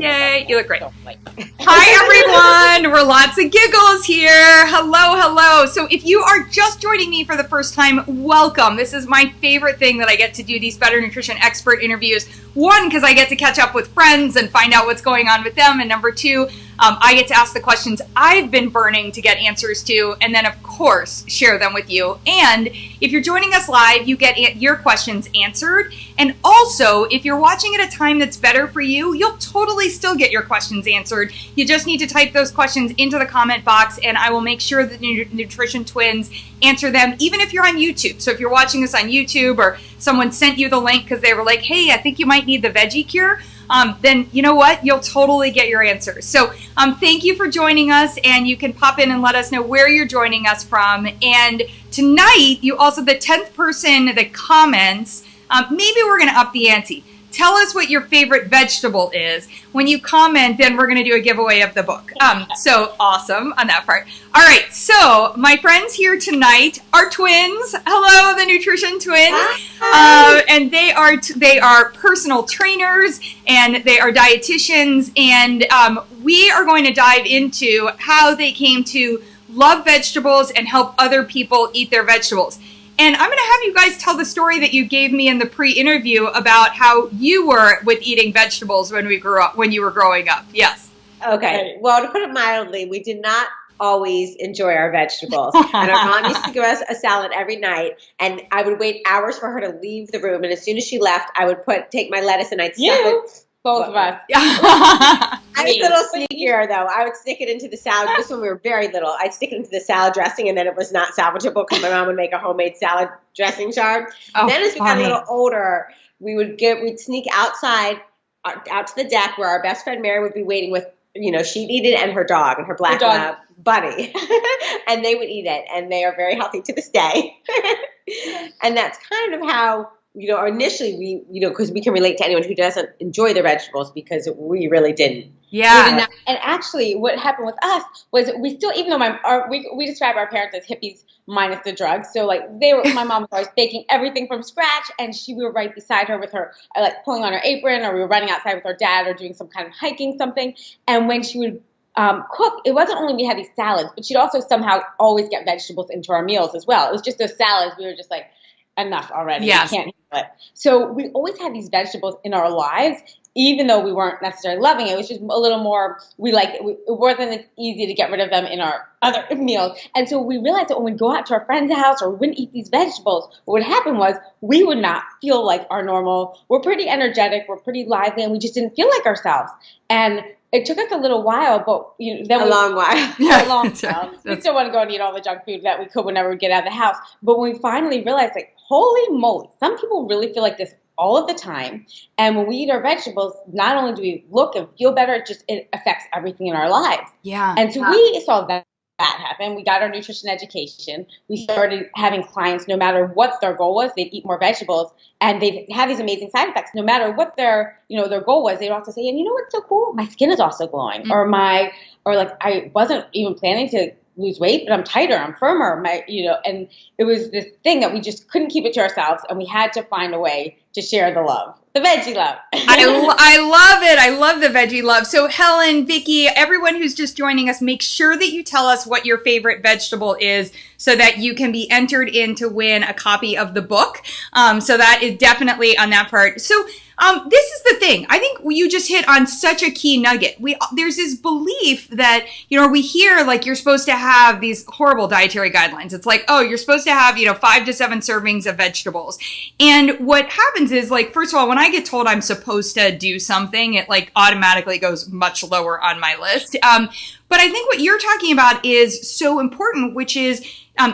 Yay, you look great. Hi, everyone. We're lots of giggles here. Hello, hello. So if you are just joining me for the first time, welcome. This is my favorite thing that I get to do, these better nutrition expert interviews. One, because I get to catch up with friends and find out what's going on with them. And number two, I get to ask the questions I've been burning to get answers to, and then, of course, share them with you. And if you're joining us live, you get your questions answered. And also, if you're watching at a time that's better for you, you'll totally still get your questions answered. You just need to type those questions into the comment box, and I will make sure that the Nutrition Twins answer them, even if you're on YouTube. So if you're watching this on YouTube or someone sent you the link because they were like, hey, I think you might need the Veggie Cure, then you know what? You'll totally get your answers. So thank you for joining us, and you can pop in and let us know where you're joining us from. And tonight, you also, the 10th person that comments, maybe we're going to up the ante. Tell us what your favorite vegetable is. When you comment, then we're going to do a giveaway of the book. So awesome on that part. All right, so my friends here tonight are twins. Hello, the Nutrition Twins. And they are personal trainers, and they are dietitians, and we are going to dive into how they came to love vegetables and help other people eat their vegetables. And I'm going to have you guys tell the story that you gave me in the pre-interview about how you were with eating vegetables when you were growing up. Yes. Okay. Well, to put it mildly, we did not always enjoy our vegetables. And our mom used to give us a salad every night, and I would wait hours for her to leave the room. And as soon as she left, I would take my lettuce and I'd stuff it. Both of us. I was a little sneakier, though. I would stick it into the salad. This when we were very little. I'd stick it into the salad dressing, and then it was not salvageable because my mom would make a homemade salad dressing jar. Oh, then as we got a little older, we'd sneak outside, out to the deck where our best friend Mary would be waiting with, she'd eat it and her dog and her black lab, Buddy. And they would eat it, and they are very healthy to this day. And that's kind of how, initially because we can relate to anyone who doesn't enjoy their vegetables, because we really didn't. Yeah. And actually, what happened with us was we still, even though we describe our parents as hippies minus the drugs. So like my mom was always baking everything from scratch, and we were right beside her with her, like pulling on her apron, or we were running outside with her dad, or doing some kind of hiking something. And when she would cook, it wasn't only we had these salads, but she'd also somehow always get vegetables into our meals as well. It was just those salads. We were just like, enough already. Yes. We can't handle it. So we always had these vegetables in our lives, even though we weren't necessarily loving it. It was just a little more, it wasn't easy to get rid of them in our other meals. And so we realized that when we'd go out to our friend's house or we wouldn't eat these vegetables, what would happen was we would not feel like our normal. We're pretty energetic, we're pretty lively, and we just didn't feel like ourselves. And it took us a little while, but a long while. A long while. We still want to go and eat all the junk food that we could whenever we get out of the house. But when we finally realized, like, holy moly, some people really feel like this all of the time. And when we eat our vegetables, not only do we look and feel better, it affects everything in our lives. Yeah. And so we saw that happen. We got our nutrition education. We started having clients, no matter what their goal was, they'd eat more vegetables, and they'd have these amazing side effects. No matter what their goal was, they'd also say, and you know what's so cool? My skin is also glowing. Mm-hmm. Or I wasn't even planning to lose weight, but I'm tighter, I'm firmer, and it was this thing that we just couldn't keep it to ourselves, and we had to find a way to share the love. The veggie love. I love it. I love the veggie love. So Helen, Vicki, everyone who's just joining us, make sure that you tell us what your favorite vegetable is so that you can be entered in to win a copy of the book. So that is definitely on that part. So this is the thing. I think you just hit on such a key nugget. There's this belief that, we hear like you're supposed to have these horrible dietary guidelines. It's like, oh, you're supposed to have, 5 to 7 servings of vegetables. And what happens is, like, first of all, when I get told I'm supposed to do something, it like automatically goes much lower on my list. But I think what you're talking about is so important, which is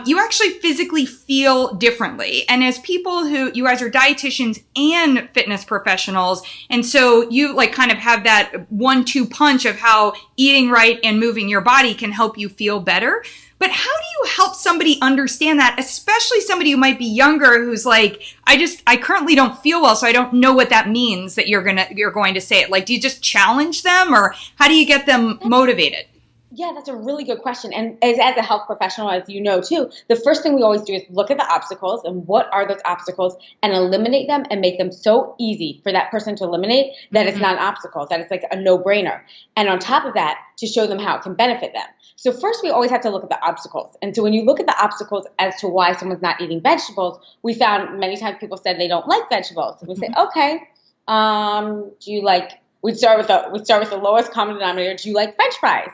you actually physically feel differently. And as people you guys are dietitians and fitness professionals, and so you like kind of have that 1-2 punch of how eating right and moving your body can help you feel better. But how do you help somebody understand that, especially somebody who might be younger, who's like, I currently don't feel well, so I don't know what that means that you're going to say it. Like, do you just challenge them, or how do you get them motivated? Yeah, that's a really good question. And as a health professional, as you know too, the first thing we always do is look at the obstacles and what are those obstacles and eliminate them and make them so easy for that person to eliminate that it's not an obstacle, that it's like a no-brainer. And on top of that, to show them how it can benefit them. So first, we always have to look at the obstacles. And so when you look at the obstacles as to why someone's not eating vegetables, we found many times people said they don't like vegetables. And we say, okay, do you like, we'd start with the lowest common denominator. Do you like French fries?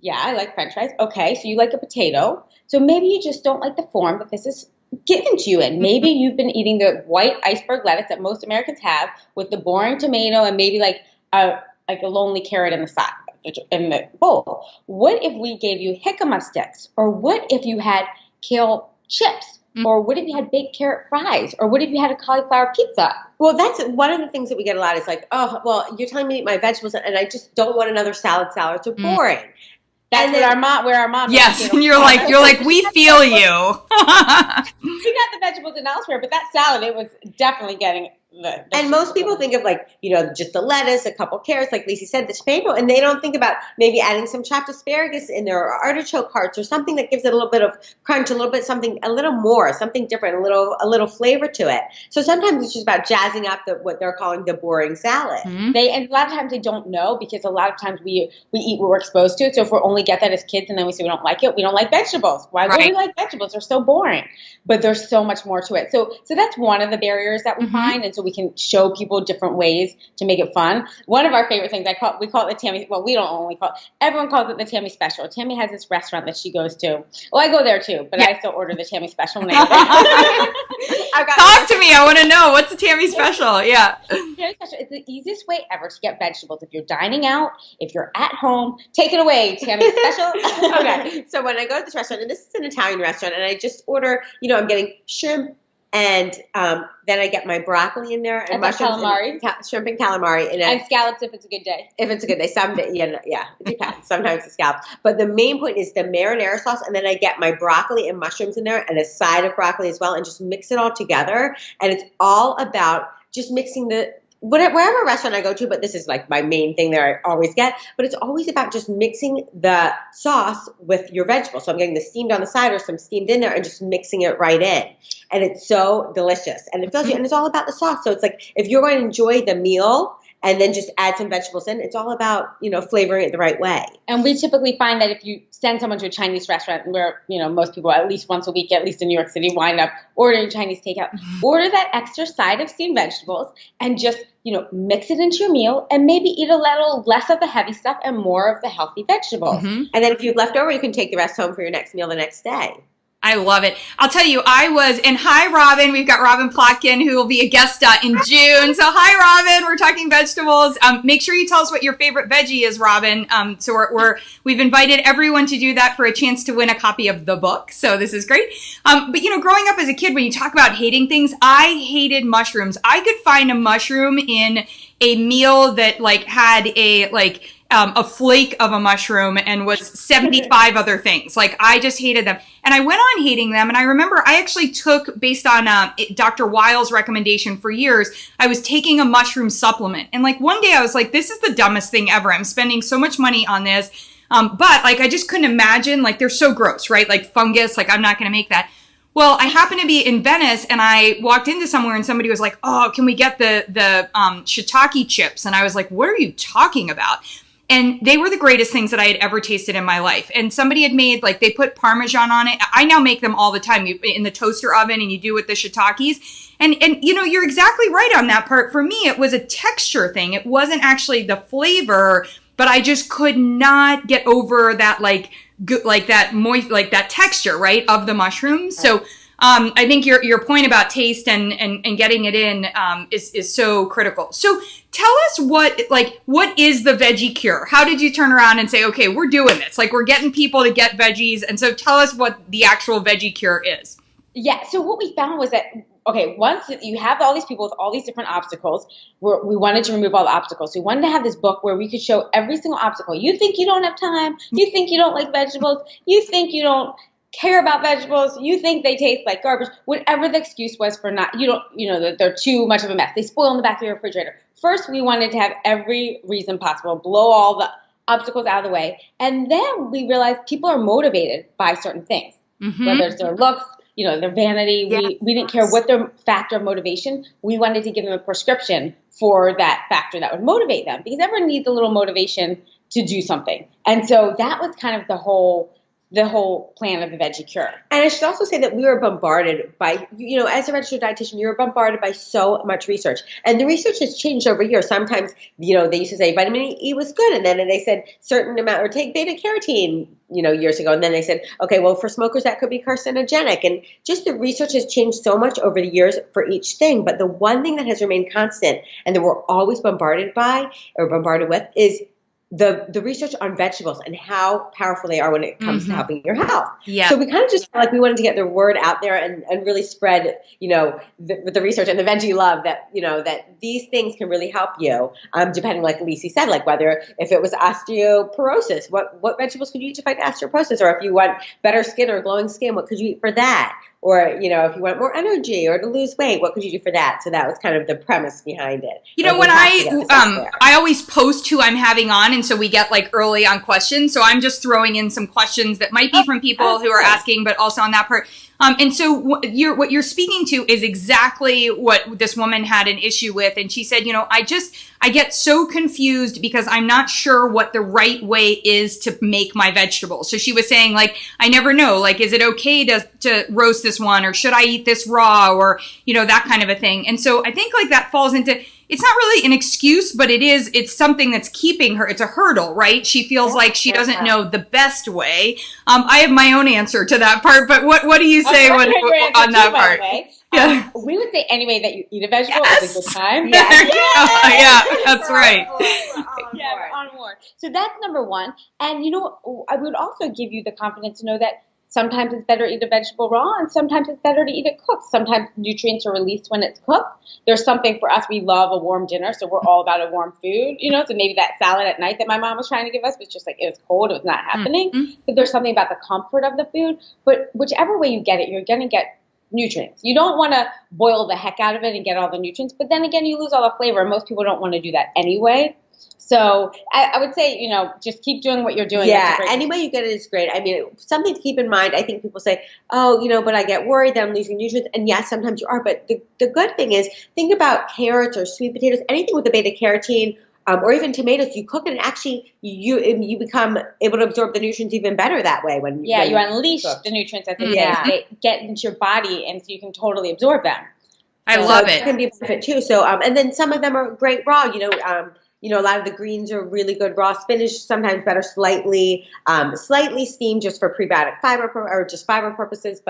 Yeah, I like French fries. Okay, so you like a potato. So maybe you just don't like the form that this is given to you in. Maybe you've been eating the white iceberg lettuce that most Americans have with the boring tomato and maybe like a lonely carrot in the side, in the bowl. What if we gave you jicama sticks? Or what if you had kale chips? Or what if you had baked carrot fries? Or what if you had a cauliflower pizza? Well, that's one of the things that we get a lot is like, oh, well, you're telling me to eat my vegetables and I just don't want another salad. Salads are boring. That's where our mom. Yes, and you're like, we feel you. We got the vegetables in elsewhere, but that salad, it was definitely getting the and most people think of like, just the lettuce, a couple carrots, like Lacey said, the tomato, and they don't think about maybe adding some chopped asparagus in there or artichoke hearts or something that gives it a little bit of crunch, a little bit something, a little more, something different, a little flavor to it. So sometimes it's just about jazzing up what they're calling the boring salad. And a lot of times they don't know because a lot of times we eat what we're exposed to. So if we only get that as kids and then we say we don't like it, we don't like vegetables. Why would we like vegetables? They're so boring. But there's so much more to it. So that's one of the barriers that we find, and so we can show people different ways to make it fun. One of our favorite things, we call it the Tammy. Well, we don't only call it. Everyone calls it the Tammy Special. Tammy has this restaurant that she goes to. Well, I go there too, but I still order the Tammy Special. Talk to me. I want to know what's the Tammy Special. Yeah. Tammy Special. It's the easiest way ever to get vegetables. If you're dining out, if you're at home, take it away, Tammy Special. Okay. So when I go to this restaurant, and this is an Italian restaurant, and I just order, I'm getting shrimp. And then I get my broccoli in there and mushrooms, calamari, shrimp and calamari, and scallops if it's a good day. If it's a good day, someday, it depends. Sometimes the scallops. But the main point is the marinara sauce, and then I get my broccoli and mushrooms in there, and a side of broccoli as well, and just mix it all together. And it's all about just mixing wherever restaurant I go to, but this is like my main thing that I always get, but it's always about just mixing the sauce with your vegetables. So I'm getting the steamed on the side or some steamed in there and just mixing it right in. And it's so delicious. And it fills you, and it's all about the sauce. So it's like, if you're going to enjoy the meal and then just add some vegetables in, it's all about, flavoring it the right way. And we typically find that if you send someone to a Chinese restaurant where, most people at least once a week, at least in New York City, wind up ordering Chinese takeout, order that extra side of steamed vegetables and just, mix it into your meal and maybe eat a little less of the heavy stuff and more of the healthy vegetables. And then if you've left over, you can take the rest home for your next meal the next day. I love it. I'll tell you, and hi, Robin. We've got Robin Plotkin, who will be a guest in June. So hi, Robin. We're talking vegetables. Make sure you tell us what your favorite veggie is, Robin. So we've invited everyone to do that for a chance to win a copy of the book. So this is great. But growing up as a kid, when you talk about hating things, I hated mushrooms. I could find a mushroom in a meal that had a flake of a mushroom and was 75 other things. I just hated them. And I went on hating them. And I remember I actually took, based on Dr. Weil's recommendation for years, I was taking a mushroom supplement. And one day I was like, this is the dumbest thing ever. I'm spending so much money on this. But I just couldn't imagine, they're so gross, right? Fungus, I'm not going to make that. Well, I happened to be in Venice and I walked into somewhere and somebody was like, oh, can we get the shiitake chips? And I was like, what are you talking about? And they were the greatest things that I had ever tasted in my life. And somebody had made, they put Parmesan on it. I now make them all the time in the toaster oven, and you do with the shiitakes. And you're exactly right on that part. For me, it was a texture thing. It wasn't actually the flavor, but I just could not get over that, that texture, right, of the mushrooms. So I think your point about taste and getting it in is so critical. So tell us what is the Veggie Cure? How did you turn around and say, okay, we're doing this? We're getting people to get veggies. And so tell us what the actual Veggie Cure is. Yeah. So what we found was that, okay, once you have all these people with all these different obstacles, we wanted to remove all the obstacles. So we wanted to have this book where we could show every single obstacle. You think you don't have time. You think you don't like vegetables. You think you don't care about vegetables, you think they taste like garbage, whatever the excuse was for not, that they're too much of a mess. They spoil in the back of your refrigerator. First, we wanted to have every reason possible, blow all the obstacles out of the way. And then we realized people are motivated by certain things, whether it's their looks, their vanity. We didn't care what their factor of motivation. We wanted to give them a prescription for that factor that would motivate them, because everyone needs a little motivation to do something. And so that was kind of the whole plan of the Veggie Cure. And I should also say that we were bombarded by, as a registered dietitian, you're bombarded by so much research. And the research has changed over years. Sometimes, they used to say vitamin E was good. And then they said certain amount, or take beta carotene, years ago. And then they said, okay, well, for smokers, that could be carcinogenic. And just the research has changed so much over the years for each thing. But the one thing that has remained constant and that we're always bombarded with is the research on vegetables and how powerful they are when it comes to helping your health. Yeah. So we kind of just felt like we wanted to get the word out there and really spread, the research and the veggie love that, that these things can really help you, depending, like Lisi said, like if it was osteoporosis, what vegetables could you eat to fight osteoporosis? Or if you want better skin or glowing skin, what could you eat for that? Or, if you want more energy or to lose weight, what could you do for that? So that was kind of the premise behind it. When I always post who I'm having on, and so we get early on questions. So I'm just throwing in some questions that might be from people who are asking, but also on that part. And so what you're speaking to is exactly what this woman had an issue with. And she said, I get so confused because I'm not sure what the right way is to make my vegetables. So she was saying, I never know, is it okay to roast this one, or should I eat this raw, or, that kind of a thing. And so I think that falls into, it's not really an excuse, but it's something that's keeping her. It's a hurdle, right? She feels like she doesn't know the best way. I have my own answer to that part, but what do you say on that part? Yeah. We would say any way that you eat a vegetable is a good time. Yeah, that's right. We're on board. So that's number one. And I would also give you the confidence to know that sometimes it's better to eat a vegetable raw, and sometimes it's better to eat it cooked. Sometimes nutrients are released when it's cooked. There's something for us. We love a warm dinner, so we're all about a warm food. So maybe that salad at night that my mom was trying to give us was just it was cold. It was not happening. But there's something about the comfort of the food. But whichever way you get it, you're going to get nutrients. You don't want to boil the heck out of it and get all the nutrients. But then again, you lose all the flavor. Most people don't want to do that anyway. So I would say, just keep doing what you're doing. Yeah, any way you get it is great. I mean, something to keep in mind, I think people say, but I get worried that I'm losing nutrients. And yes, sometimes you are. But the good thing is, think about carrots or sweet potatoes, anything with the beta carotene, or even tomatoes. You cook it, and actually you become able to absorb the nutrients even better that way. You unleash the nutrients, I think, they get into your body, and so you can totally absorb them. I love it. It can be a benefit too. So, and then some of them are great raw, a lot of the greens are really good raw. Spinach sometimes better slightly steamed just for prebiotic fiber or just fiber purposes,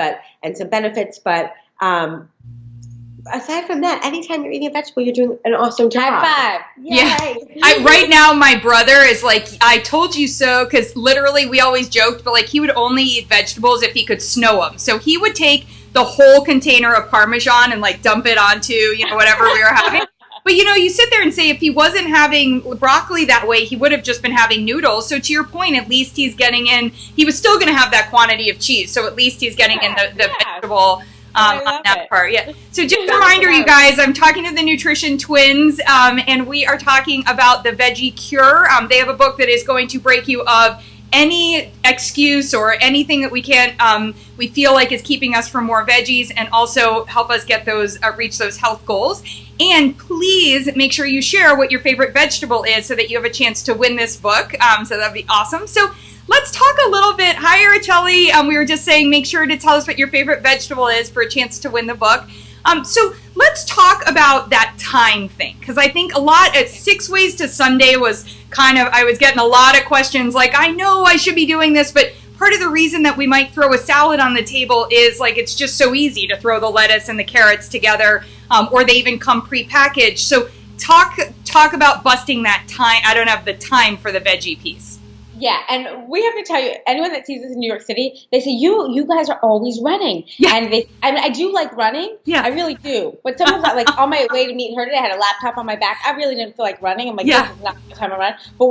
and some benefits. But aside from that, anytime you're eating a vegetable, you're doing an awesome job. High five! Yeah. Right now, my brother is I told you so, because literally we always joked, but he would only eat vegetables if he could snow them. So he would take the whole container of Parmesan and dump it onto whatever we were having. But, you sit there and say if he wasn't having broccoli that way, he would have just been having noodles. So to your point, at least he's getting in, he was still going to have that quantity of cheese. So at least he's getting in the vegetable on that part. Yeah. So just a reminder, you guys, I'm talking to the Nutrition Twins, and we are talking about the Veggie Cure. They have a book that is going to break you of any excuse or anything that we feel like is keeping us from more veggies, and also help us get those reach those health goals. And please make sure you share what your favorite vegetable is so that you have a chance to win this book. So that'd be awesome. So let's talk a little bit. Hi, Araceli. We were just saying, make sure to tell us what your favorite vegetable is for a chance to win the book. So let's talk about that time thing, because I think a lot at 6 Ways to Sunday was I was getting a lot of questions I know I should be doing this, but part of the reason that we might throw a salad on the table is it's just so easy to throw the lettuce and the carrots together, or they even come prepackaged. So talk about busting that time. I don't have the time for the veggie piece. Yeah, and we have to tell you, anyone that sees us in New York City, they say, you guys are always running. Yeah. And I do like running. Yeah. I really do. But sometimes, on my way to meet her today, I had a laptop on my back. I really didn't feel like running. I'm this is not the time to run. But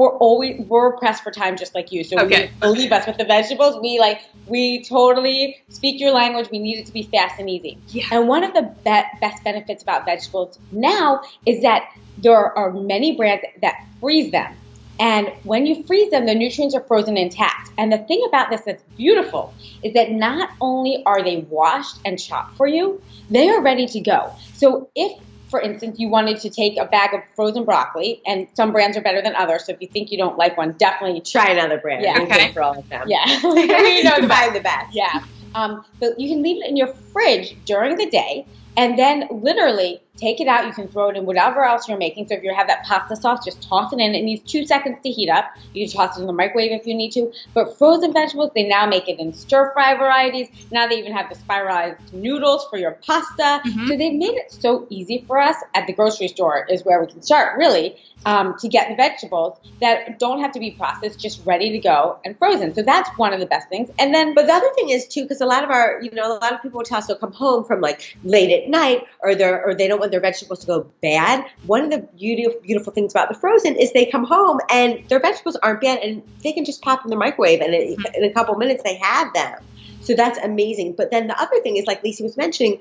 we're pressed for time just like you. So believe us, with the vegetables, we totally speak your language. We need it to be fast and easy. Yeah. And one of the best benefits about vegetables now is that there are many brands that freeze them. And when you freeze them, the nutrients are frozen intact. And the thing about this that's beautiful is that not only are they washed and chopped for you, they are ready to go. So if, for instance, you wanted to take a bag of frozen broccoli, and some brands are better than others, so if you think you don't like one, definitely try another brand. Yeah. Okay. For all of them. Yeah. You know, find the best. Yeah. But you can leave it in your fridge during the day, and then literally take it out. You can throw it in whatever else you're making. So if you have that pasta sauce, just toss it in. It needs 2 seconds to heat up. You can toss it in the microwave if you need to. But frozen vegetables, they now make it in stir-fry varieties. Now they even have the spiralized noodles for your pasta. So they've made it so easy for us at the grocery store is where we can start, really, to get the vegetables that don't have to be processed, just ready to go and frozen. So that's one of the best things. And then, but the other thing is too, because a lot of people will tell us they'll come home from like late at night, or they don't want their vegetables to go bad. One of the beautiful things about the frozen is they come home and their vegetables aren't bad, and they can just pop in the microwave, and in a couple minutes they have them. So that's amazing. But then the other thing is, like Lisa was mentioning,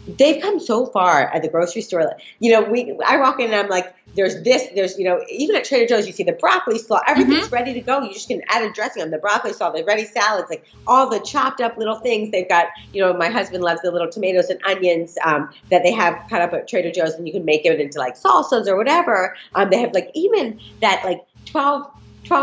they've come so far at the grocery store. You know, I walk in and I'm like, there's even at Trader Joe's, you see the broccoli slaw, everything's ready to go. You just can add a dressing on the broccoli slaw, the ready salads, like all the chopped up little things. They've got, my husband loves the little tomatoes and onions that they have cut up at Trader Joe's, and you can make it into like salsas or whatever. They have like even that like 12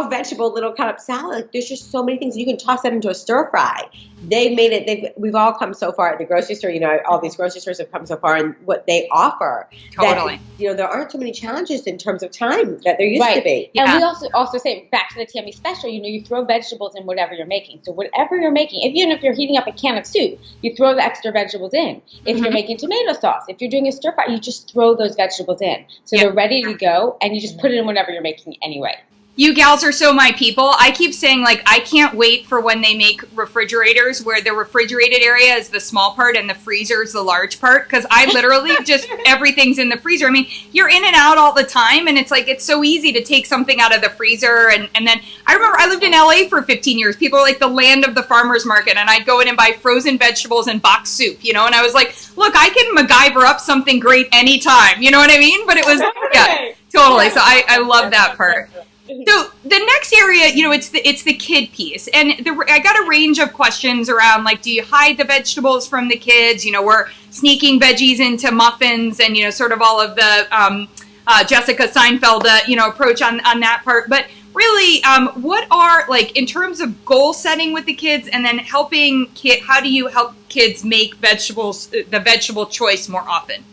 vegetable little cut up salad. Like, there's just so many things. You can toss that into a stir fry. They've made it. We've all come so far at the grocery store. All these grocery stores have come so far in what they offer. Totally. That, there aren't too many challenges in terms of time that there used to be. Yeah. And we also say, back to the Tammy special, you throw vegetables in whatever you're making. So whatever you're making, even if you're heating up a can of soup, you throw the extra vegetables in. If you're making tomato sauce, if you're doing a stir fry, you just throw those vegetables in. So they're ready to go, and you just put it in whatever you're making anyway. You gals are so my people. I keep saying, like, I can't wait for when they make refrigerators where the refrigerated area is the small part and the freezer is the large part, because I literally just, everything's in the freezer. I mean, you're in and out all the time, and it's like, it's so easy to take something out of the freezer. And then I remember I lived in LA for 15 years. People are like the land of the farmer's market, and I'd go in and buy frozen vegetables and boxed soup, and I was like, look, I can MacGyver up something great anytime. You know what I mean? But it was, yeah, totally. So I love that part. So the next area, it's the kid piece, and I got a range of questions around, like, do you hide the vegetables from the kids? We're sneaking veggies into muffins, and sort of all of the Jessica Seinfeld approach on that part. But really, what are, like, in terms of goal setting with the kids, and then how do you help kids make the vegetable choice more often?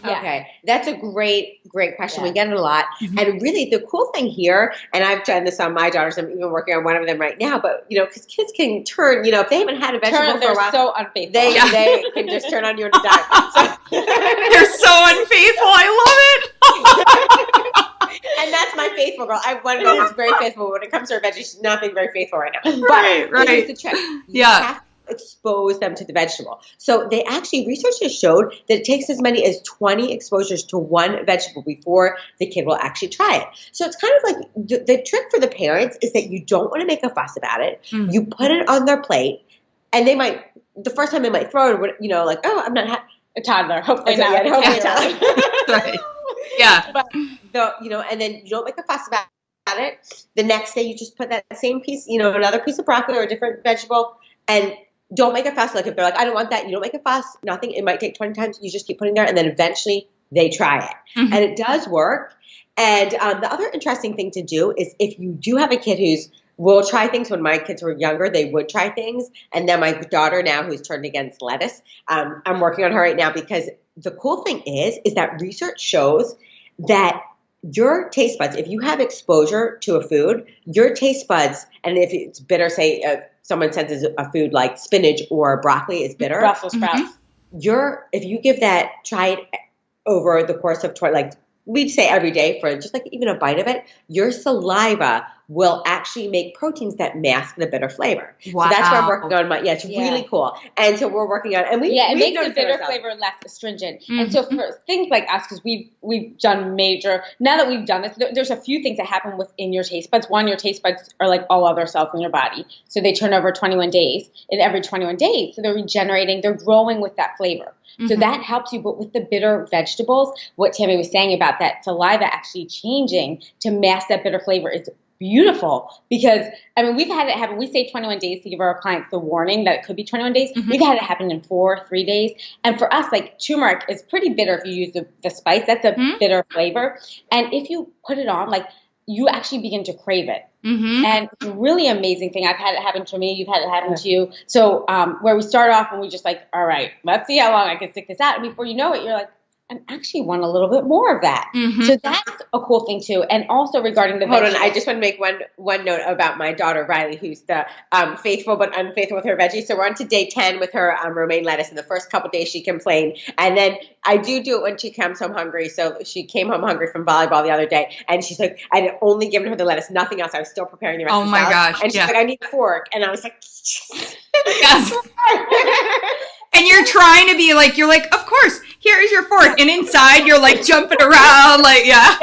Yeah. Okay, that's a great question. Yeah. We get it a lot. And really the cool thing here, and I've done this on my daughters, I'm even working on one of them right now, but, because kids can turn, if they haven't had a vegetable for a while, so unfaithful. They can just turn on you in a dime. They're so unfaithful. I love it. And that's my faithful girl. I have one girl who's very faithful. When it comes to her veggies, she's not being very faithful right now. Right. Here's the trick. You have to expose them to the vegetable. So research has showed that it takes as many as 20 exposures to one vegetable before the kid will actually try it. So it's kind of like the trick for the parents is that you don't want to make a fuss about it. You put it on their plate, and the first time they might throw it, like, oh, I'm not a toddler. Hopefully not. Hopefully a toddler. Right. Yeah. But and then you don't make a fuss about it. The next day you just put that same piece, another piece of broccoli or a different vegetable, and don't make a fuss. Like, if they're like, I don't want that, you don't make a fuss. Nothing. It might take 20 times. You just keep putting there, and then eventually they try it. And it does work. And the other interesting thing to do is, if you do have a kid will try things. When my kids were younger, they would try things. And then my daughter now, who's turned against lettuce, I'm working on her right now, because the cool thing is that research shows that your taste buds, if you have exposure to a food, your taste buds, and if it's bitter, say someone senses a food like spinach or broccoli is bitter. Brussels sprouts. If you give try it over the course of, like, we'd say every day for just like even a bite of it, your saliva will actually make proteins that mask the bitter flavor. Wow. So that's what I'm working on. It's really cool. And so we're working on, and it makes the bitter flavor less astringent. And so for things like us, because we've done major, now that we've done this, there's a few things that happen within your taste buds. One, your taste buds are like all other cells in your body. So they turn over 21 days, and every 21 days, so they're regenerating, they're growing with that flavor. So that helps you. But with the bitter vegetables, what Tammy was saying about that saliva actually changing to mask that bitter flavor is beautiful, because I mean, we've had it happen. We say 21 days to give our clients the warning that it could be 21 days. We've had it happen in 3 days. And for us, like turmeric is pretty bitter if you use the spice. That's a bitter flavor. And if you put it on, like you actually begin to crave it. And it's a really amazing thing. I've had it happen to me. You've had it happen to you. So where we start off and we just like, all right, let's see how long I can stick this out. And before you know it, you're like, I actually want a little bit more of that. So that's a cool thing too. And also regarding the Hold on, I just want to make one note about my daughter Riley, who's the faithful but unfaithful with her veggies. So we're on to day 10 with her romaine lettuce. In the first couple of days she complained, and then I do it when she comes home hungry. So she came home hungry from volleyball the other day, and she's like, I had only given her the lettuce, nothing else. I was still preparing the rest of the salad. Gosh. And she's like, I need a fork. And I was like, yes. And you're trying to be like, you're like, of course, here's your fork. And inside you're like jumping around, like, yeah.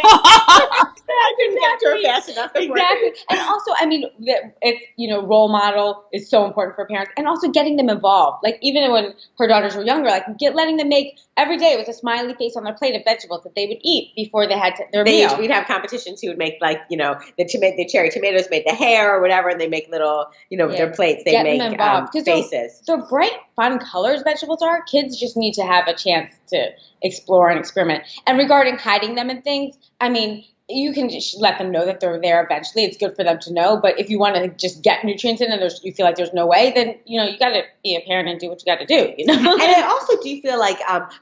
I couldn't get to her fast enough. Exactly. And also, I mean, it's, role model is so important for parents, and also getting them involved. Like even when her daughters were younger, like letting them make every day with a smiley face on their plate of vegetables that they would eat before they had their meal. We'd have competitions who would make like, the cherry tomatoes made the hair or whatever, and they make little, their plates, they make faces. They're bright, fun colors vegetables are. Kids just need to have a chance to explore and experiment. And regarding hiding them and things, I mean, you can just let them know that they're there eventually. It's good for them to know. But if you want to just get nutrients in and you feel like there's no way, then, you got to be a parent and do what you got to do, And I also do feel like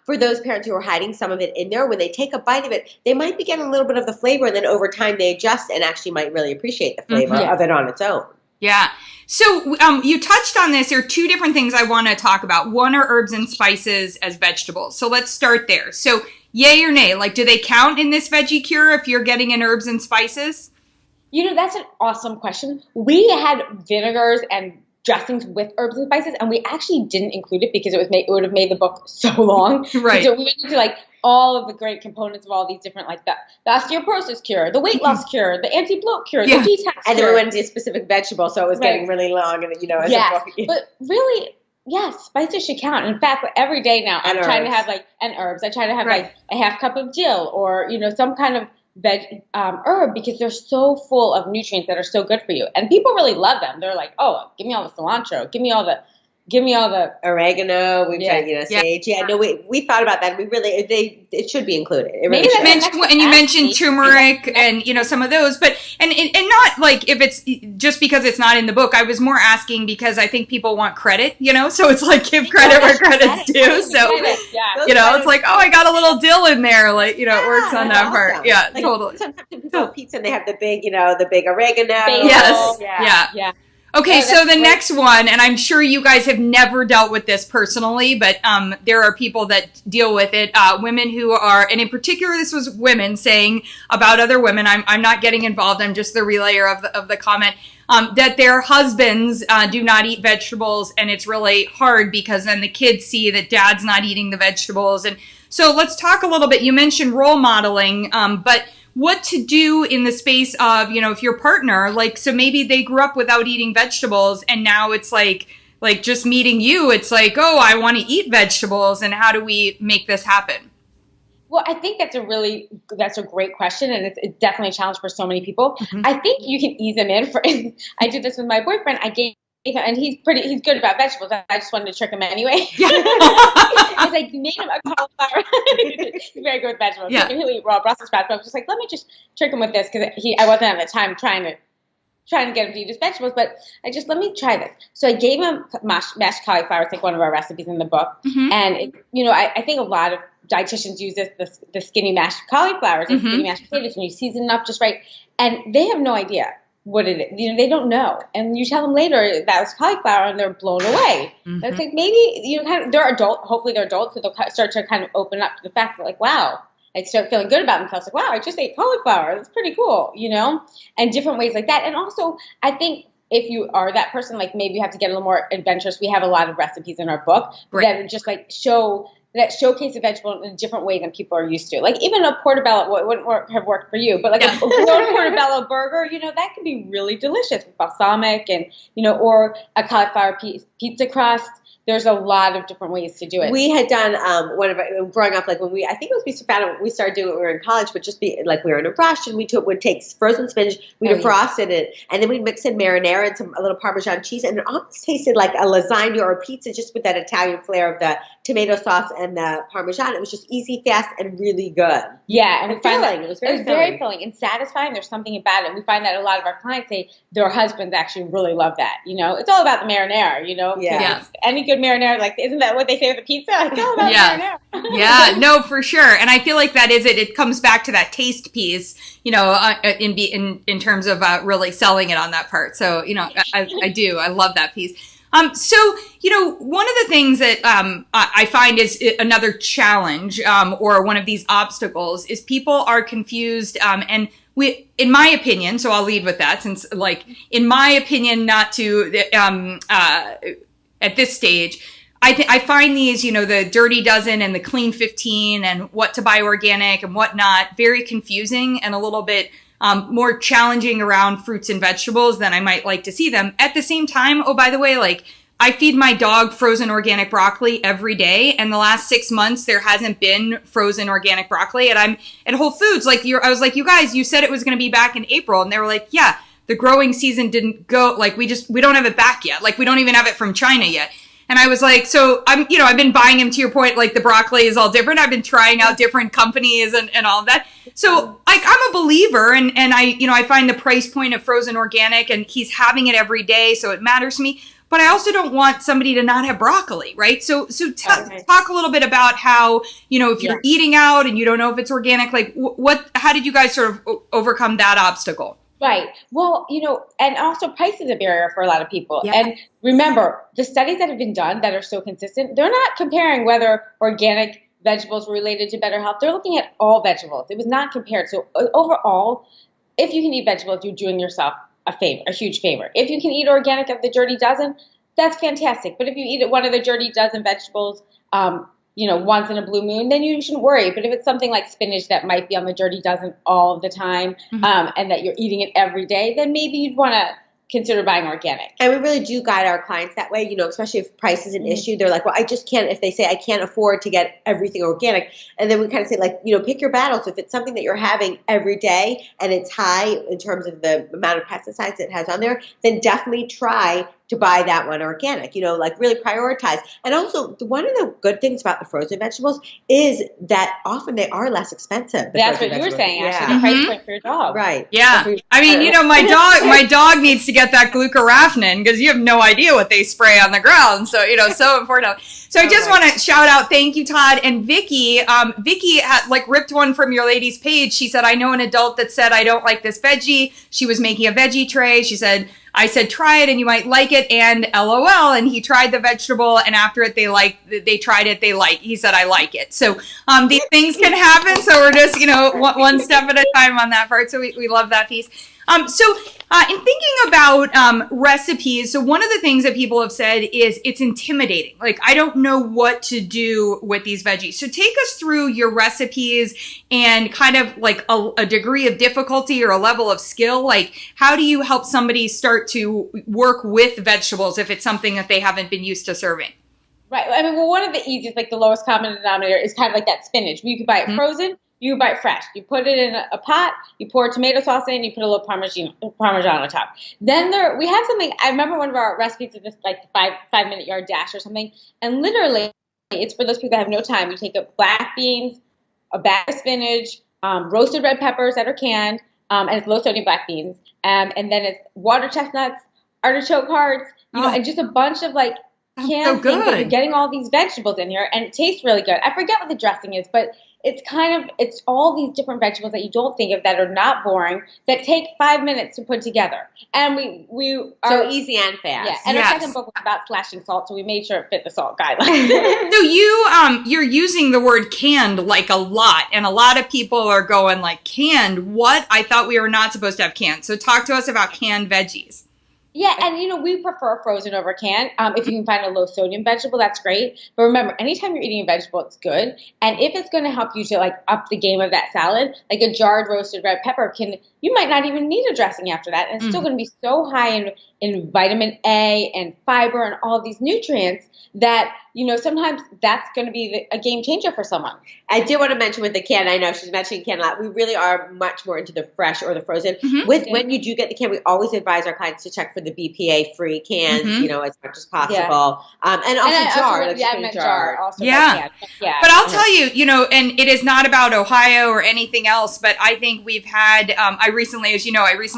for those parents who are hiding some of it in there, when they take a bite of it, they might be getting a little bit of the flavor, and then over time they adjust and actually might really appreciate the flavor of it on its own. Yeah. So you touched on this. There are two different things I want to talk about. One are herbs and spices as vegetables. So let's start there. So yay or nay? Like, do they count in this veggie cure if you're getting in herbs and spices? That's an awesome question. We had vinegars and dressings with herbs and spices, and we actually didn't include it because it would have made the book so long. Right. So we went into like all of the great components of all these different, like the osteoporosis cure, the weight loss cure, the anti-bloat cure, the detox cure. And then we went into specific vegetables, so it was getting really long, and as a book. But really, yes, spices should count. In fact, every day now I'm trying to have and herbs. I try to have like a half cup of dill or some kind of veg herb, because they're so full of nutrients that are so good for you. And people really love them. They're like, oh, give me all the cilantro, give me all the oregano. We've tried, sage. Yeah, no, we thought about that. We really, it should be included. It really you mentioned turmeric and some of those, but and not like if it's just because it's not in the book. I was more asking because I think people want credit, so it's like give credit where credit's due. So it's like, oh, I got a little dill in there, like it works on that part. Yeah, like, totally. Sometimes people have pizza and they have the big, the big oregano. Yes, yeah. Okay, so the next one, and I'm sure you guys have never dealt with this personally, but there are people that deal with it. Women who are, and in particular, this was women saying about other women. I'm not getting involved. I'm just the relayer of the comment that their husbands do not eat vegetables, and it's really hard because then the kids see that dad's not eating the vegetables. And so let's talk a little bit. You mentioned role modeling, but what to do in the space of, if your partner, so maybe they grew up without eating vegetables and now it's like just meeting you, it's like, oh, I want to eat vegetables, and how do we make this happen? Well, I think that's a great question, and it's definitely a challenge for so many people. I think you can ease them in. I did this with my boyfriend. I gave him, and he's good about vegetables. I just wanted to trick him anyway. I was like, made him a cauliflower. He's very good with vegetables. Yeah. He'll eat raw Brussels sprouts. But I was just like, let me just trick him with this, because I wasn't at the time trying to get him to eat his vegetables, but let me try this. So I gave him mashed cauliflower. It's like one of our recipes in the book. And I think a lot of dietitians use the skinny mashed cauliflowers and skinny mashed potatoes, and you season it up just right, and they have no idea what it is. They don't know, and you tell them later that was cauliflower, and they're blown away. It's like maybe they're adult. Hopefully they're adults, so they'll start to kind of open up to the fact that, like, wow. start feeling good about themselves. Like, wow, I just ate cauliflower. That's pretty cool, and different ways like that. And also, I think if you are that person, like maybe you have to get a little more adventurous. We have a lot of recipes in our book that are just like showcase a vegetable in a different way than people are used to. Like even a portobello, it wouldn't have worked for you, but like a grilled portobello burger, that can be really delicious with balsamic and, or a cauliflower pizza crust. There's a lot of different ways to do it. We had done growing up, like I think it was we started doing it when we were in college, but just be like we were in a rush and would take frozen spinach, we'd defrost it, and then we'd mix in marinara and a little Parmesan cheese, and it almost tasted like a lasagna or a pizza, just with that Italian flair of the tomato sauce and the Parmesan. It was just easy, fast, and really good. Yeah, and we find that it was very filling and satisfying. There's something about it. We find that a lot of our clients say their husbands actually really love that. It's all about the marinara. Yeah. Any good marinara, like, isn't that what they say with the pizza? It's all about marinara. Yeah, no, for sure. And I feel like that is it. It comes back to that taste piece, in terms of really selling it on that part. So, I do. I love that piece. So, one of the things that I find is another challenge or one of these obstacles is people are confused and in my opinion, so I'll lead with that since in my opinion, not to at this stage, I find these, the Dirty Dozen and the Clean 15 and what to buy organic and whatnot, very confusing and a little bit more challenging around fruits and vegetables than I might like to see them. At the same time, oh, by the way, I feed my dog frozen organic broccoli every day, and the last 6 months there hasn't been frozen organic broccoli, and I'm at Whole Foods. I was like, you guys, you said it was going to be back in April, and they were like, yeah, the growing season didn't go. We don't have it back yet. We don't even have it from China yet. And I was like, so I've been buying them, to your point, the broccoli is all different. I've been trying out different companies and all of that. So I'm a believer and I find the price point of frozen organic and he's having it every day. So it matters to me, but I also don't want somebody to not have broccoli. Right. So talk a little bit about how, if you're eating out and you don't know if it's organic, how did you guys sort of overcome that obstacle? Right. Well, and also price is a barrier for a lot of people. Yeah. And remember, the studies that have been done that are so consistent, they're not comparing whether organic vegetables were related to better health. They're looking at all vegetables. It was not compared. So overall, if you can eat vegetables, you're doing yourself a huge favor. If you can eat organic of the Dirty Dozen, that's fantastic. But if you eat one of the Dirty Dozen vegetables, once in a blue moon, then you shouldn't worry. But if it's something like spinach that might be on the Dirty Dozen all of the time, and that you're eating it every day, then maybe you'd want to consider buying organic. And we really do guide our clients that way, especially if price is an issue. They're like, well, I just can't, if they say I can't afford to get everything organic. And then we kind of say pick your battles. If it's something that you're having every day and it's high in terms of the amount of pesticides it has on there, then definitely try to buy that one organic, really prioritize. And also, one of the good things about the frozen vegetables is that often they are less expensive. That's what you were saying, actually, the price point for your dog. Right. Yeah. I mean, my dog needs to get that glucoraphanin because you have no idea what they spray on the ground. So, so important. So I just want to shout out, thank you, Todd. And Vicky, Vicky had ripped one from your lady's page. She said, I know an adult that said, I don't like this veggie. She was making a veggie tray. She said, I said, try it and you might like it. And LOL. And he tried the vegetable. And after it, they tried it. He said, I like it. So these things can happen. So we're just, one step at a time on that part. So we love that piece. In thinking about recipes, so one of the things that people have said is it's intimidating. I don't know what to do with these veggies. So take us through your recipes and kind of a degree of difficulty or a level of skill. How do you help somebody start to work with vegetables if it's something that they haven't been used to serving? Right. I mean, one of the easiest, the lowest common denominator is kind of that spinach. You can buy it frozen. You buy it fresh. You put it in a pot. You pour tomato sauce in. You put a little Parmesan on top. Then we have something. I remember one of our recipes is just the 5-minute yard dash or something. And literally, it's for those people that have no time. You take black beans, a bag of spinach, roasted red peppers that are canned, and it's low sodium black beans, and then it's water chestnuts, artichoke hearts, and just a bunch of canned thing that you're getting all these vegetables in here, and it tastes really good. I forget what the dressing is, but it's all these different vegetables that you don't think of that are not boring, that take 5 minutes to put together. And we are so easy and fast. Yeah, and our second book was about slashing salt, so we made sure it fit the salt guidelines. So you're using the word canned like a lot, and a lot of people are going like, canned? What? I thought we were not supposed to have canned. So talk to us about canned veggies. Yeah, and we prefer frozen over canned. If you can find a low sodium vegetable, that's great. But remember, anytime you're eating a vegetable, it's good. And if it's going to help you to like up the game of that salad, like a jarred roasted red pepper you might not even need a dressing after that. And it's still going to be so high in vitamin A and fiber and all of these nutrients that, sometimes that's going to be a game changer for someone. I do want to mention with the can, I know she's mentioning can a lot, we really are much more into the fresh or the frozen. When you do get the can, we always advise our clients to check for the BPA-free cans, as much as possible. And also jar. Also yeah. But I'll tell you, and it is not about Ohio or anything else, but I think we've had, I recently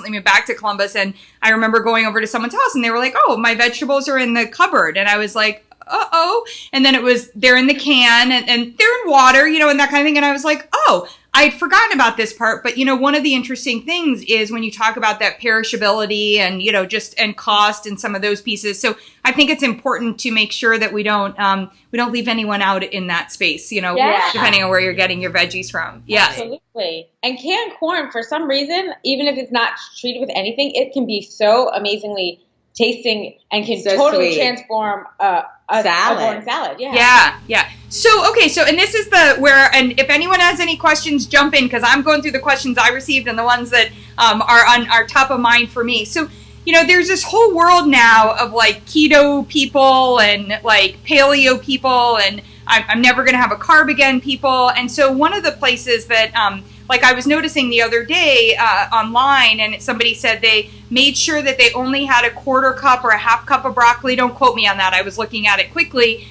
moved back to Columbus, and I remember going over to someone's house and they were like, oh, my vegetables are in the cupboard. And I was like, uh-oh. And then they're in the can and they're in water, and that kind of thing. And I was like, oh, I'd forgotten about this part. But, one of the interesting things is when you talk about that perishability and, and cost and some of those pieces. So I think it's important to make sure that we don't leave anyone out in that space, depending on where you're getting your veggies from. Yeah. Absolutely. And canned corn, for some reason, even if it's not treated with anything, it can be so amazingly tasting and can totally transform a salad. Yeah. So, okay. So, and this is and if anyone has any questions, jump in, because I'm going through the questions I received and the ones that are top of mind for me. So, there's this whole world now of like keto people and like paleo people and I'm never going to have a carb again people. And so one of the places that, like I was noticing the other day online, and somebody said they made sure that they only had a quarter cup or a half cup of broccoli. Don't quote me on that. I was looking at it quickly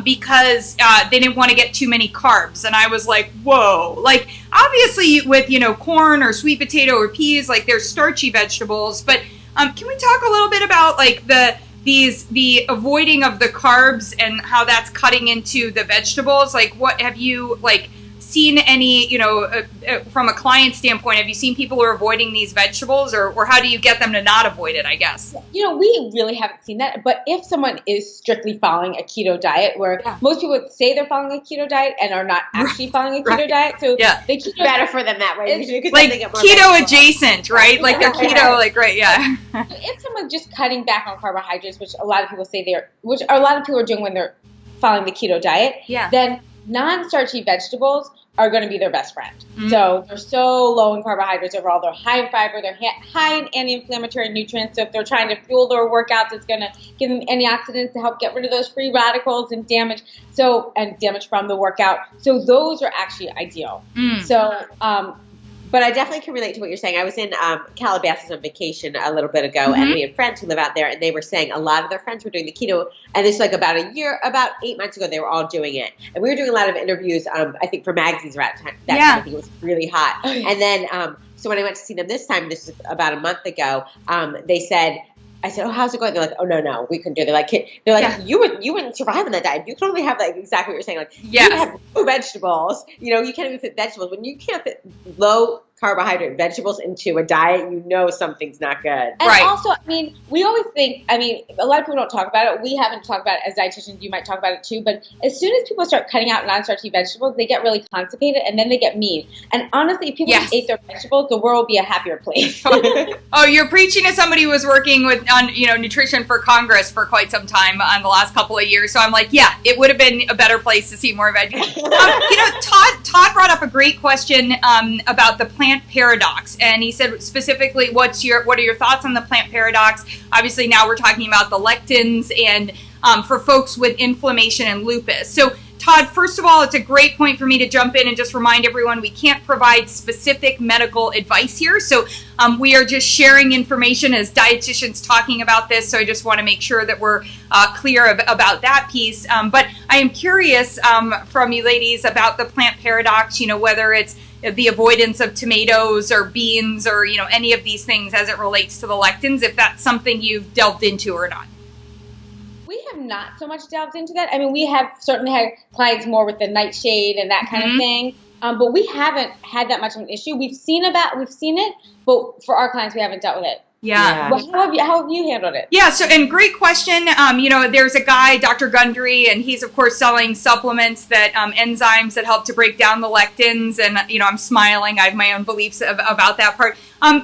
because they didn't want to get too many carbs. And I was like, whoa. Like, obviously with, corn or sweet potato or peas, like there's starchy vegetables. But can we talk a little bit about like the avoiding of the carbs and how that's cutting into the vegetables? Like, what have you seen any, from a client standpoint, have you seen people who are avoiding these vegetables, or how do you get them to not avoid it, I guess? We really haven't seen that. But if someone is strictly following a keto diet, where most people say they're following a keto diet and are not actually following a keto diet, so the keto better for them that way. Like keto adjacent, right? Like they're keto, If someone's just cutting back on carbohydrates, which a lot of people say which a lot of people are doing when they're following the keto diet, then non-starchy vegetables are going to be their best friend. So they're so low in carbohydrates overall. They're high in fiber. They're high in anti-inflammatory nutrients. So if they're trying to fuel their workouts, it's going to give them antioxidants to help get rid of those free radicals and damage from the workout. So those are actually ideal. But I definitely can relate to what you're saying. I was in Calabasas on vacation a little bit ago, and we had friends who live out there, and they were saying a lot of their friends were doing the keto, and this was about 8 months ago, they were all doing it. And we were doing a lot of interviews, I think for magazines around that time. I think it was really hot. And then, so when I went to see them this time, this was about a month ago, I said, oh, how's it going? They're like, oh, no, we couldn't do it. They're like, you wouldn't survive on that diet. You can only have exactly what you're saying. Like, you have no vegetables. You can't even fit vegetables. When you can't fit low carbohydrate vegetables into a diet, something's not good. And also, we always think, a lot of people don't talk about it. We haven't talked about it as dietitians. You might talk about it too. But as soon as people start cutting out non-starchy vegetables, they get really constipated and then they get mean. And honestly, if people just ate their vegetables, the world would be a happier place. Oh, you're preaching to somebody who was working on nutrition for Congress for quite some time on the last couple of years. So I'm like, it would have been a better place to see more veggies. Todd brought up a great question about the plant paradox, and he said specifically, what are your thoughts on the plant paradox? Obviously, now we're talking about the lectins and for folks with inflammation and lupus. So, Todd, first of all, it's a great point for me to jump in and just remind everyone we can't provide specific medical advice here. So we are just sharing information as dietitians talking about this. So I just want to make sure that we're clear about that piece. But I am curious from you ladies about the plant paradox, whether it's the avoidance of tomatoes or beans or, any of these things as it relates to the lectins, if that's something you've delved into or not. We have not so much delved into that. I mean, we have certainly had clients more with the nightshade and that kind of thing. But we haven't had that much of an issue. We've seen it, but for our clients, we haven't dealt with it. Yeah. Well, how have you handled it? Yeah, so, and great question. There's a guy, Dr. Gundry, and he's, of course, selling supplements that, enzymes that help to break down the lectins, and, I'm smiling. I have my own beliefs about that part.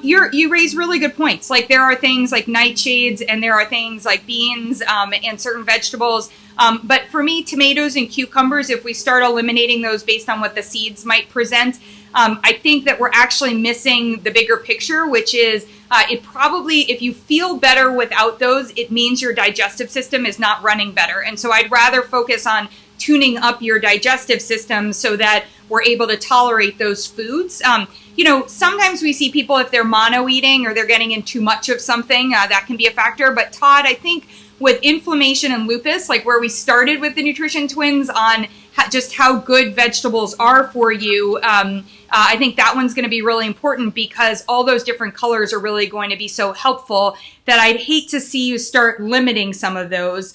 You raise really good points. Like, there are things like nightshades, and there are things like beans, and certain vegetables. But for me, tomatoes and cucumbers, if we start eliminating those based on what the seeds might present, I think that we're actually missing the bigger picture, which is it probably, if you feel better without those, it means your digestive system is not running better. And so I'd rather focus on tuning up your digestive system so that we're able to tolerate those foods. Sometimes we see people, if they're mono eating or they're getting in too much of something, that can be a factor. But Todd, I think with inflammation and lupus, like where we started with the Nutrition Twins on just how good vegetables are for you, I think that one's going to be really important because all those different colors are really going to be so helpful that I'd hate to see you start limiting some of those.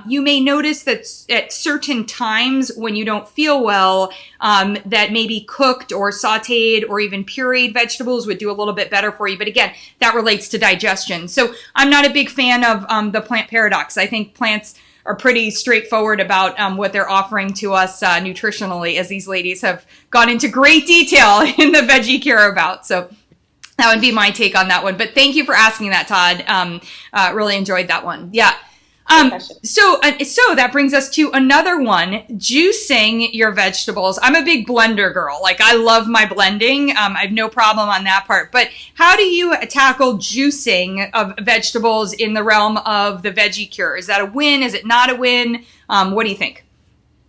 You may notice that at certain times when you don't feel well, that maybe cooked or sauteed or even pureed vegetables would do a little bit better for you. But again, that relates to digestion. So I'm not a big fan of the plant paradox. I think plants are pretty straightforward about what they're offering to us nutritionally, as these ladies have gone into great detail in the Veggie Cure about. So that would be my take on that one. But thank you for asking that, Todd. Really enjoyed that one. Yeah. So that brings us to another one, juicing your vegetables. I'm a big blender girl. Like, I love my blending. I have no problem on that part. But how do you tackle juicing of vegetables in the realm of the Veggie Cure? Is that a win? Is it not a win? What do you think?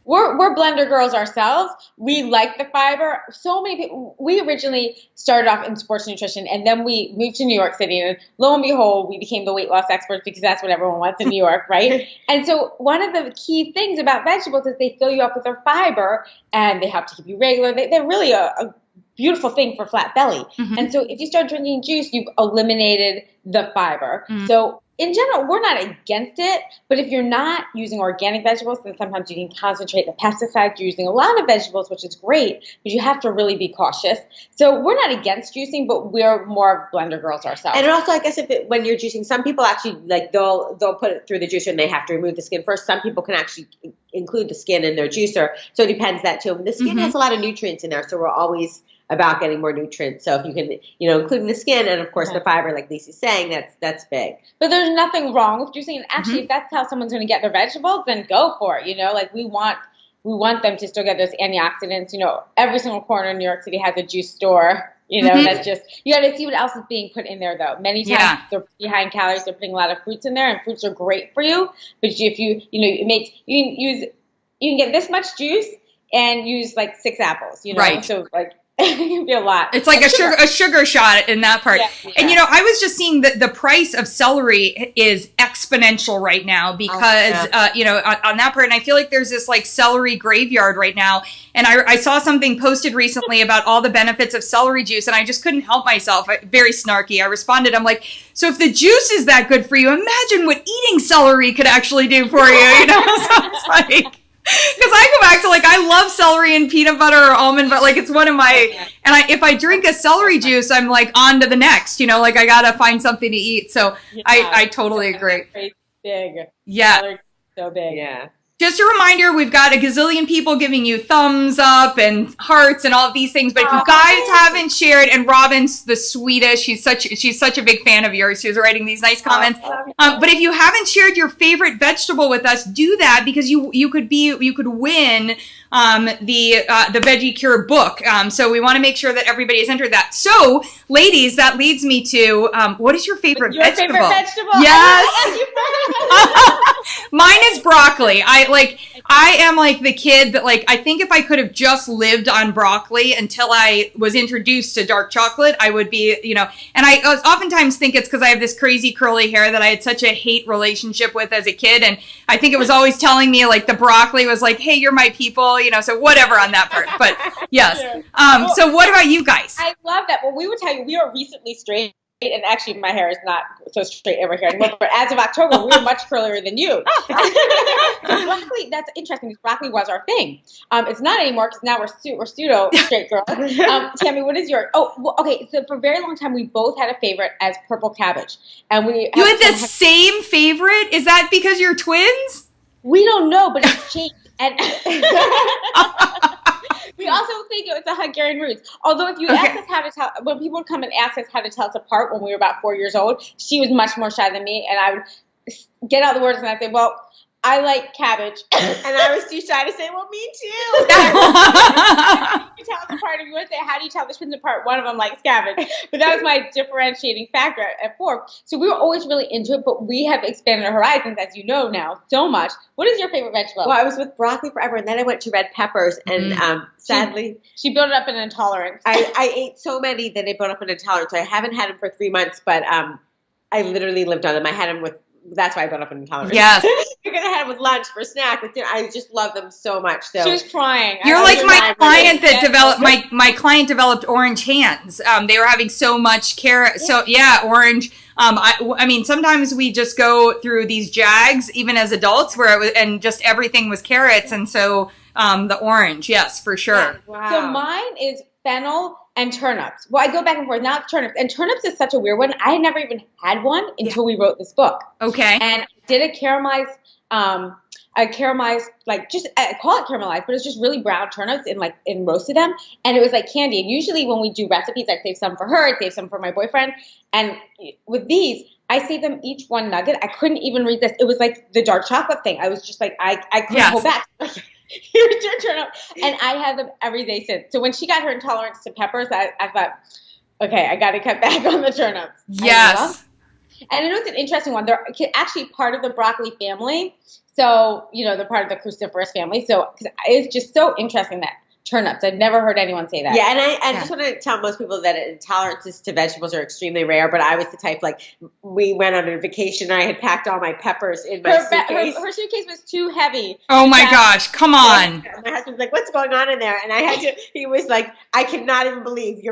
We're blender girls ourselves. We like the fiber. So many people, we originally started off in sports nutrition, and then we moved to New York City, and lo and behold, we became the weight loss experts because that's what everyone wants in New York, right? And so one of the key things about vegetables is they fill you up with their fiber, and they help to keep you regular. They're really a beautiful thing for flat belly. And so if you start drinking juice, you've eliminated the fiber. So in general, we're not against it, but if you're not using organic vegetables, then sometimes you can concentrate the pesticides. You're using a lot of vegetables, which is great, but you have to really be cautious. So we're not against juicing, but we're more blender girls ourselves. And also, I guess when you're juicing, some people actually, like, they'll put it through the juicer and they have to remove the skin first. Some people can actually include the skin in their juicer. So it depends that too. The skin has a lot of nutrients in there, so we're always about getting more nutrients. So if you can, including the skin and of course the fiber, like Lisi's saying, that's big. But there's nothing wrong with juicing. And actually, if that's how someone's going to get their vegetables, then go for it. Like we want them to still get those antioxidants. Every single corner in New York City has a juice store. That's just, you got to see what else is being put in there though. Many times they're behind calories. They're putting a lot of fruits in there, and fruits are great for you. But if you can get this much juice and use like 6 apples. Right. So like. It can be a lot. It's like a sugar shot in that part. Yeah. And, I was just seeing that the price of celery is exponential right now because, on that part, and I feel like there's this like celery graveyard right now. And I saw something posted recently about all the benefits of celery juice, and I just couldn't help myself. Very snarky. I responded. I'm like, so if the juice is that good for you, imagine what eating celery could actually do for you, So it's like... Because I go back to, like, I love celery and peanut butter or almond butter. Like, it's one of my, and if I drink a celery juice, I'm, like, on to the next, like, I got to find something to eat. So I totally agree. Big. Yeah. Celery's so big. Yeah. Just a reminder, we've got a gazillion people giving you thumbs up and hearts and all of these things. But if you guys haven't shared, and Robin's the sweetest, she's such a big fan of yours. She was writing these nice comments. But if you haven't shared your favorite vegetable with us, do that because you could win the Veggie Cure book. So we want to make sure that everybody has entered that. So, ladies, that leads me to what is your favorite vegetable? Your favorite vegetable? Yes. Mine is broccoli. I am like the kid that I think if I could have just lived on broccoli until I was introduced to dark chocolate, I would be, and I oftentimes think it's because I have this crazy curly hair that I had such a hate relationship with as a kid. And I think it was always telling me the broccoli was like, hey, you're my people, so whatever on that part. But yes. So what about you guys? I love that. Well, we would tell you, we are recently straight and actually my hair is not so straight over here anymore, but as of October, we're much curlier than you. Broccoli, that's interesting because broccoli was our thing. It's not anymore because now we're pseudo straight girls. Tammy, what is yours? Oh, well, okay, so for a very long time, we both had a favorite as purple cabbage. And you had the same favorite? Is that because you're twins? We don't know, but it's changed. And we also think it was the Hungarian roots. Although if you ask us how to tell, when people would come and ask us how to tell us apart when we were about 4 years old, she was much more shy than me. And I would get out the words and I'd say, well, I like cabbage. And I was too shy to say, well, me too. You tell us apart. If you want to say, how do you tell the twins apart? One of them likes cabbage. But that was my differentiating factor at 4. So we were always really into it, but we have expanded our horizons, as you know now, so much. What is your favorite vegetable? Well, I was with broccoli forever, and then I went to red peppers, and sadly... She built up an intolerance. I ate so many that it built up an intolerance. I haven't had them for 3 months, but I literally lived on them. I had them with... That's why I built up an intolerance. Yes. You're going to have them with lunch, for snack, with dinner. I just love them so much. So. She was crying. You're like my client that developed, my client developed orange hands. They were having so much carrot. So yeah, orange. I mean, sometimes we just go through these jags, even as adults, where it was, and just everything was carrots. And so the orange, yes, for sure. Yeah. Wow. So mine is fennel and turnips. Well, I go back and forth. Now it's turnips. And turnips is such a weird one. I had never even had one until we wrote this book. Okay. And I did a caramelized, like just, I call it caramelized, but it's just really brown turnips and roasted them. And it was like candy. And usually when we do recipes, I save some for her. I save some for my boyfriend. And with these, I save them each one nugget. I couldn't even read this. It was like the dark chocolate thing. I was just like, I couldn't hold back. Here's your turnip. And I have them every day since. So when she got her intolerance to peppers, I thought, okay, I got to cut back on the turnips. Yes. And I know it's an interesting one. They're actually part of the broccoli family. So, they're part of the cruciferous family. So it's just so interesting that turnips. I've never heard anyone say that. Yeah, and I just want to tell most people that intolerances to vegetables are extremely rare, but I was the type, we went on a vacation and I had packed all my peppers in my suitcase. Her suitcase was too heavy. Oh my gosh, come on. My husband's like, what's going on in there? And he was like, I cannot even believe he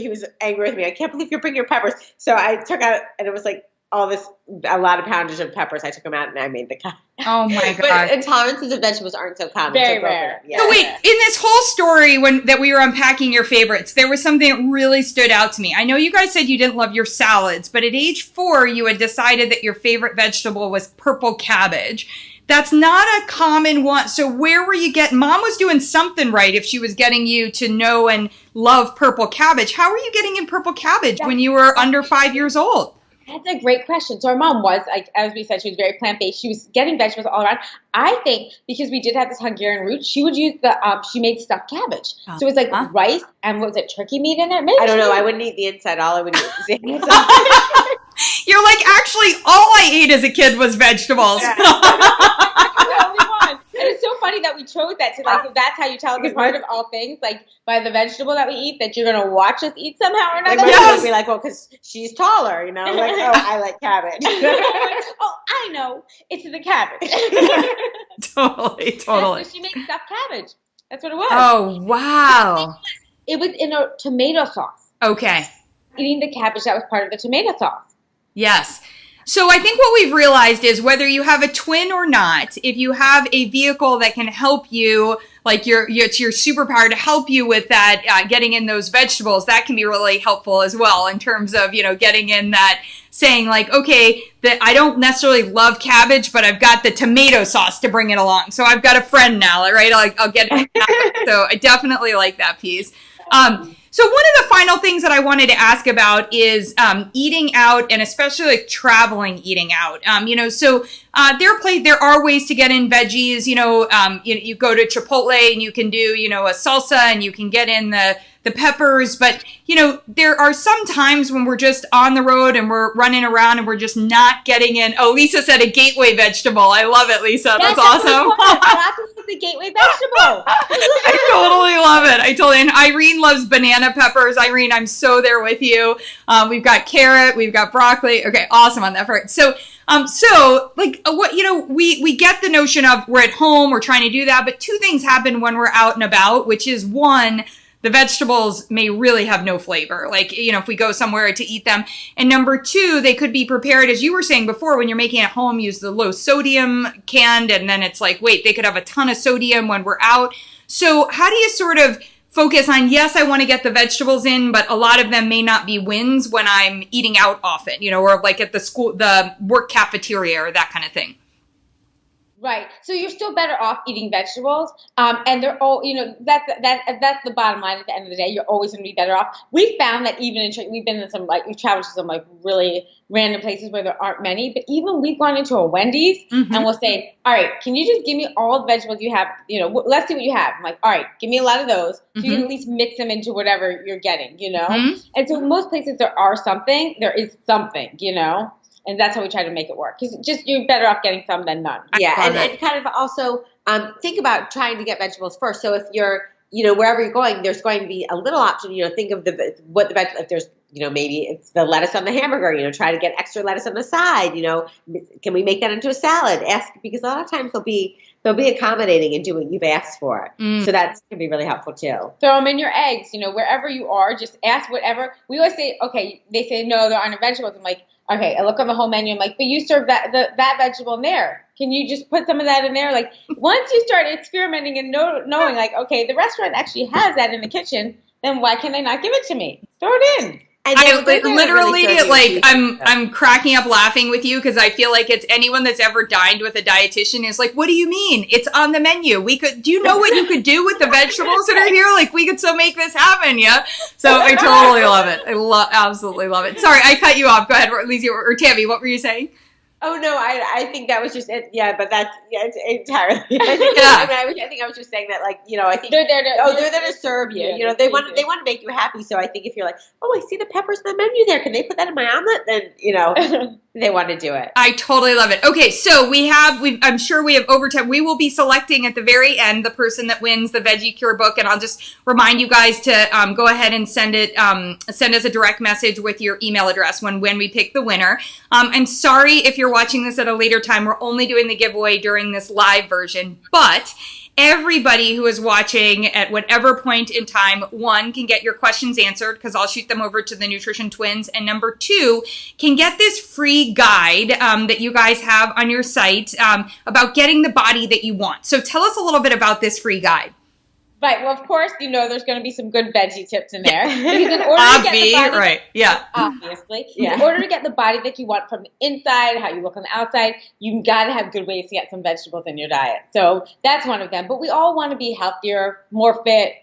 was angry with me. I can't believe you're bringing your peppers. So I took out, and it was like, a lot of poundage of peppers. I took them out and I made the cut. Oh my God. But intolerances of vegetables aren't so common. Very rare. Yeah. So wait, in this whole story that we were unpacking your favorites, there was something that really stood out to me. I know you guys said you didn't love your salads, but at age 4, you had decided that your favorite vegetable was purple cabbage. That's not a common one. So where were you getting, Mom was doing something right if she was getting you to know and love purple cabbage. How were you getting in purple cabbage when you were under 5 years old? That's a great question. So our mom was, as we said, she was very plant-based. She was getting vegetables all around. I think because we did have this Hungarian root, she would use she made stuffed cabbage. So it was like rice and what was it, turkey meat in there? Maybe I don't know. I wouldn't eat the inside. All I would eat was the inside. You're like, actually, all I ate as a kid was vegetables. Yeah. And it's so funny that we chose that to that's how you tell the part of all things, by the vegetable that we eat, that you're going to watch us eat somehow or another. Yes. Be like, well, because she's taller, I like cabbage. Oh, I know. It's the cabbage. Totally. So she made stuffed cabbage. That's what it was. Oh, wow. It was in a tomato sauce. Okay. Eating the cabbage, that was part of the tomato sauce. Yes. So I think what we've realized is whether you have a twin or not, if you have a vehicle that can help you, it's your superpower to help you with that, getting in those vegetables, that can be really helpful as well in terms of, getting in that, saying okay, that I don't necessarily love cabbage, but I've got the tomato sauce to bring it along. So I've got a friend now, right? I'll get it. So I definitely like that piece. So one of the final things that I wanted to ask about is eating out, and especially traveling eating out. So there are ways to get in veggies. You go to Chipotle and you can do a salsa, and you can get in the peppers. But there are some times when we're just on the road and we're running around and we're just not getting in. Oh, Lisa said a gateway vegetable. I love it, Lisa. That's awesome. Broccoli is the gateway vegetable. I totally love it. And Irene loves banana peppers. Irene, I'm so there with you. We've got carrot, we've got broccoli. Okay, awesome on that part. So we get the notion of we're at home, we're trying to do that, but 2 things happen when we're out and about, which is one, the vegetables may really have no flavor. Like, you know, if we go somewhere to eat them. And number two, they could be prepared, as you were saying before, when you're making it at home, use the low sodium canned. And then it's like, wait, they could have a ton of sodium when we're out. So how do you sort of focus on, yes, I want to get the vegetables in, but a lot of them may not be wins when I'm eating out often, you know, or like at the school, the work cafeteria or that kind of thing. Right. So you're still better off eating vegetables. And they're all, you know, that's the bottom line at the end of the day. You're always going to be better off. We found that even we've been in some, like, we've traveled to some like really random places where there aren't many, but even we've gone into a Wendy's and we'll say, all right, can you just give me all the vegetables you have? You know, let's see what you have. I'm like, all right, give me a lot of those. So you can at least mix them into whatever you're getting, you know? And so most places there is something, you know? And that's how we try to make it work. Because just you're better off getting some than none. Yeah, and kind of also think about trying to get vegetables first. So if you're, you know, wherever you're going, there's going to be a little option. You know, think of what the vegetable. If there's, you know, maybe it's the lettuce on the hamburger. You know, try to get extra lettuce on the side. You know, can we make that into a salad? Ask, because a lot of times they'll be accommodating and do what you've asked for. So that's can be really helpful too. Throw them in your eggs. You know, wherever you are, just ask whatever. We always say, okay. They say no, there aren't vegetables. I'm like, okay, I look on the whole menu. I'm like, but you serve that vegetable in there. Can you just put some of that in there? Like, once you start experimenting and knowing, like, okay, the restaurant actually has that in the kitchen, then why can they not give it to me? Throw it in. I literally, like, I'm cracking up laughing with you because I feel like it's anyone that's ever dined with a dietitian is like, what do you mean? It's on the menu. Do you know what you could do with the vegetables that are here? Like, we could still make this happen, yeah? So I totally love it. I absolutely love it. Sorry, I cut you off. Go ahead, Lizzie or Tammy, what were you saying? Oh, no, I think that was just it. Yeah, but that's it's entirely. I think I was just saying that, like, you know, I think they're there to serve you. Yeah, you know, they want to make you happy. So I think if you're like, oh, I see the peppers on the menu there. Can they put that in my omelet? Then, you know, they want to do it. I totally love it. Okay, so I'm sure we have overtime. We will be selecting at the very end the person that wins the Veggie Cure book, and I'll just remind you guys to go ahead and send us a direct message with your email address when we pick the winner. I'm sorry if you're watching this at a later time. We're only doing the giveaway during this live version, but everybody who is watching at whatever point in time, one, can get your questions answered because I'll shoot them over to the Nutrition Twins, and number two, can get this free guide that you guys have on your site about getting the body that you want. So tell us a little bit about this free guide. Right. Well, of course, you know there's going to be some good veggie tips in there. Because in order to get the body, right? Yeah. Obviously, in order to get the body that you want from the inside, how you look on the outside, you got to have good ways to get some vegetables in your diet. So that's one of them. But we all want to be healthier, more fit,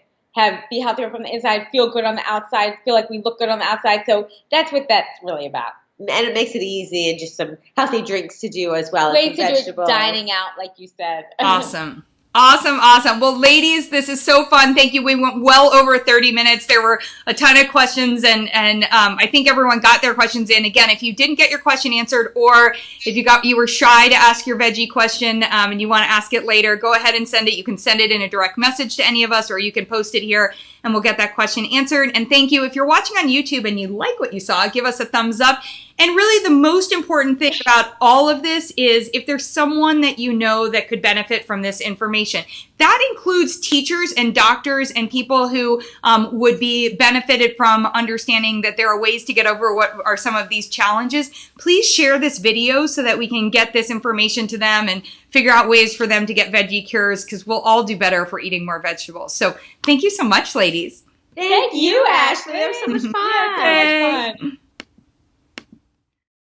be healthier from the inside, feel good on the outside, feel like we look good on the outside. So that's what that's really about. And it makes it easy, and just some healthy drinks to do as well. Ways to do it, dining out, like you said. Awesome. Awesome. Well, ladies, this is so fun. Thank you. We went well over 30 minutes. There were a ton of questions, and I think everyone got their questions in. Again, if you didn't get your question answered, or if you were shy to ask your veggie question and you want to ask it later, go ahead and send it. You can send it in a direct message to any of us, or you can post it here, and we'll get that question answered. And thank you. If you're watching on YouTube and you like what you saw, give us a thumbs up. And really the most important thing about all of this is if there's someone that you know that could benefit from this information. That includes teachers and doctors and people who would be benefited from understanding that there are ways to get over what are some of these challenges. Please share this video so that we can get this information to them and figure out ways for them to get veggie cures, because we'll all do better if we're eating more vegetables. So thank you so much, ladies. Thank you, Ashley. It was so much fun. Yeah, so much fun.